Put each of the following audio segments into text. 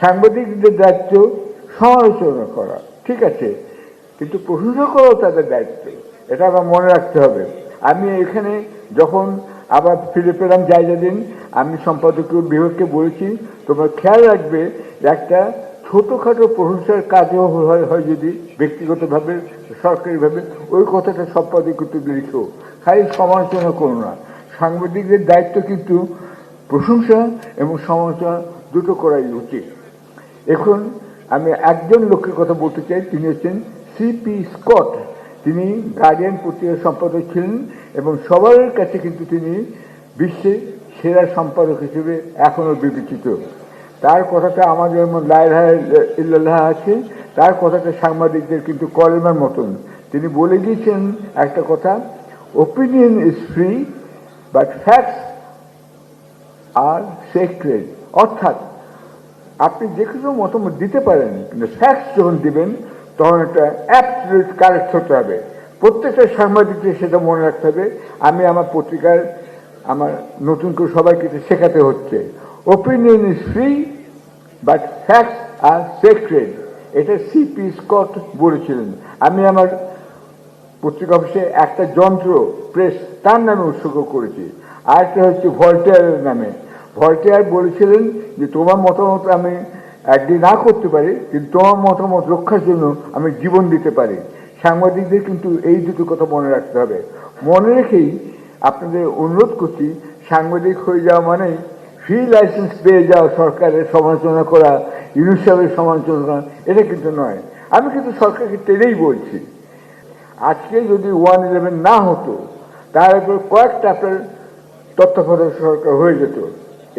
সাংবাদিকদের দায়িত্ব সমালোচনা করা, ঠিক আছে, কিন্তু প্রশংসা করাও তাদের দায়িত্ব, এটা আমার মনে রাখতে হবে। আমি এখানে যখন আবার ফিরে পেলাম জায়গা দিন, আমি সম্পাদকীয় বিভাগকে বলেছি, তোমরা খেয়াল রাখবে একটা ছোটোখাটো প্রশংসার কাজও হয় যদি ব্যক্তিগতভাবে সরকারিভাবে, ওই কথাটা সম্পাদকীয়তে লিখো, খালি সমালোচনা করো না। সাংবাদিকদের দায়িত্ব কিন্তু প্রশংসা এবং সমালোচনা দুটো করাই উচিত। এখন আমি একজন লোকের কথা বলতে চাই, তিনি হচ্ছেন সিপি স্কট। তিনি গার্ডিয়ান পত্রিকার সম্পাদক ছিলেন এবং সবার কাছে কিন্তু তিনি বিশ্বের সেরা সম্পাদক হিসেবে এখনও বিবেচিত। তার কথাটা আমাদের যেমন লা ইলাহা ইল্লাল্লাহ আছে, তার কথাটা সাংবাদিকদের কিন্তু কলেমার মতন। তিনি বলে গিয়েছেন একটা কথা, opinion is free but facts are sacred. অর্থাৎ আপনি যে কোনো মতামত দিতে পারেন, কিন্তু ফ্যাক্টস যখন দিবেন তখন একটা অ্যাবসলিউট কারেক্ট হতে হবে। প্রত্যেকটা সাংবাদিকদের সেটা মনে রাখতে হবে। আমি আমার পত্রিকার আমার নতুন করে সবাইকে শেখাতে হচ্ছে, opinion is free but facts are sacred. এটা সিপি স্কট বলেছিলেন। আমি আমার পত্রিকা অফিসে একটা যন্ত্র প্রেস তার নামে উৎসর্গ করেছি, আরেকটা হচ্ছে ভল্টেয়ারের নামে। ভল্টেয়ার বলেছিলেন যে তোমার মতামত আমি একদিন না করতে পারি, কিন্তু তোমার মতামত রক্ষার জন্য আমি জীবন দিতে পারি। সাংবাদিকদের কিন্তু এই দুটো কথা মনে রাখতে হবে। মনে রেখেই আপনাদের অনুরোধ করছি, সাংবাদিক হয়ে যাওয়া মানেই ফ্রি লাইসেন্স পেয়ে যাওয়া, সরকারের সমালোচনা করা, ইউনুস সাহেবের সমালোচনা করা, এটা কিন্তু নয়। আমি কিন্তু সরকারকে টেনেই বলছি, আজকে যদি 111 না হতো তার উপর কয়েকটা আপনার তত্ত্বাবধায়ক সরকার হয়ে যেত।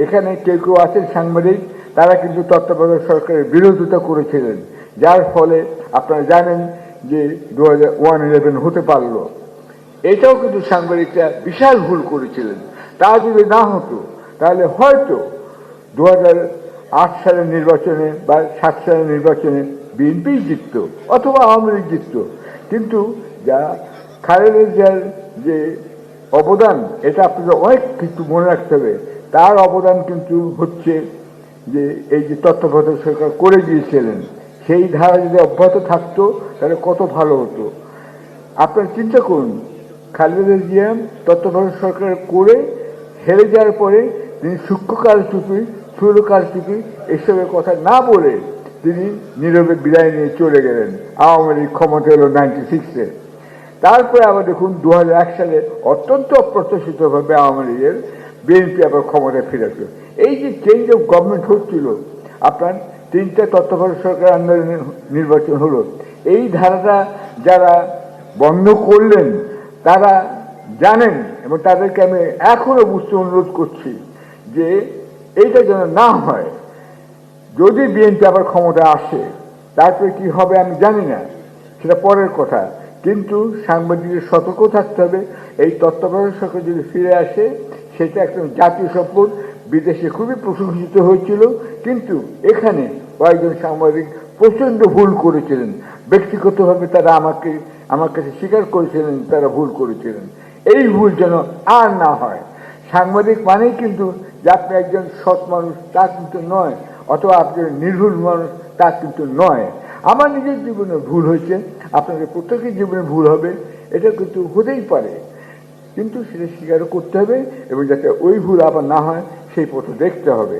এখানে কেউ কেউ আছেন সাংবাদিক, তারা কিন্তু তত্ত্বাবধায়ক সরকারের বিরোধিতা করেছিলেন, যার ফলে আপনারা জানেন যে 111 হতে পারলো। এটাও কিন্তু সাংবাদিকরা বিশাল ভুল করেছিলেন। তা যদি না হতো তাহলে হয়তো 2008 সালের নির্বাচনে বা 7 সালের নির্বাচনে বিএনপি জিতত অথবা আওয়ামী লীগ জিতত। কিন্তু যা খালেদা জিয়ার যে অবদান, এটা আপনাদের অনেক কিছু মনে রাখতে হবে। তার অবদান কিন্তু হচ্ছে যে এই যে তত্ত্বাবধায়ক সরকার করে গিয়েছিলেন, সেই ধারা যদি অব্যাহত থাকতো তাহলে কত ভালো হতো। আপনারা চিন্তা করুন, খালেদা জিয়া তত্ত্বাবধায়ক সরকার করে হেরে যাওয়ার পরে তিনি সূক্ষ্ম কারচুপি, স্থূল কারচুপি এসবের কথা না বলে তিনি নীরবে বিদায় নিয়ে চলে গেলেন। আওয়ামী লীগ ক্ষমতা এলো 96-এ। তারপরে আবার দেখুন 2001 সালে অত্যন্ত অপ্রত্যাশিতভাবে আওয়ামী লীগের বিএনপি আবার ক্ষমতায় ফিরে আসলো। এই যে চেঞ্জ অফ গভর্নমেন্ট হচ্ছিল, আপনার 3টা তত্ত্বাবধায়ক সরকার আন্দোলনের নির্বাচন হলো, এই ধারাটা যারা বন্ধ করলেন তারা জানেন, এবং তাদেরকে আমি এখনো বুঝতে অনুরোধ করছি যে এইটা যেন না হয়। যদি বিএনপি আবার ক্ষমতায় আসে তারপরে কি হবে আমি জানি না, সেটা পরের কথা, কিন্তু সাংবাদিকদের সতর্ক থাকতে হবে। এই তত্ত্বাবধায়ক সরকার যদি ফিরে আসে, সেটা একটা জাতীয় সম্পদ, বিদেশে খুবই প্রশংসিত হয়েছিল, কিন্তু এখানে কয়েকজন সাংবাদিক প্রচণ্ড ভুল করেছিলেন। ব্যক্তিগতভাবে তারা আমার কাছে স্বীকার করেছিলেন তারা ভুল করেছিলেন। এই ভুল যেন আর না হয়। সাংবাদিক মানেই কিন্তু যে আপনি একজন সৎ মানুষ তা কিন্তু নয়, অথবা আপনি নির্ভুল মানুষ তা কিন্তু নয়। আমার নিজের জীবনে ভুল হয়েছে, আপনাদের প্রত্যেকের জীবনে ভুল হবে, এটা কিন্তু হতেই পারে, কিন্তু সেটা স্বীকারও করতে হবে এবং যাতে ওই ভুল আবার না হয় সেই পথে দেখতে হবে।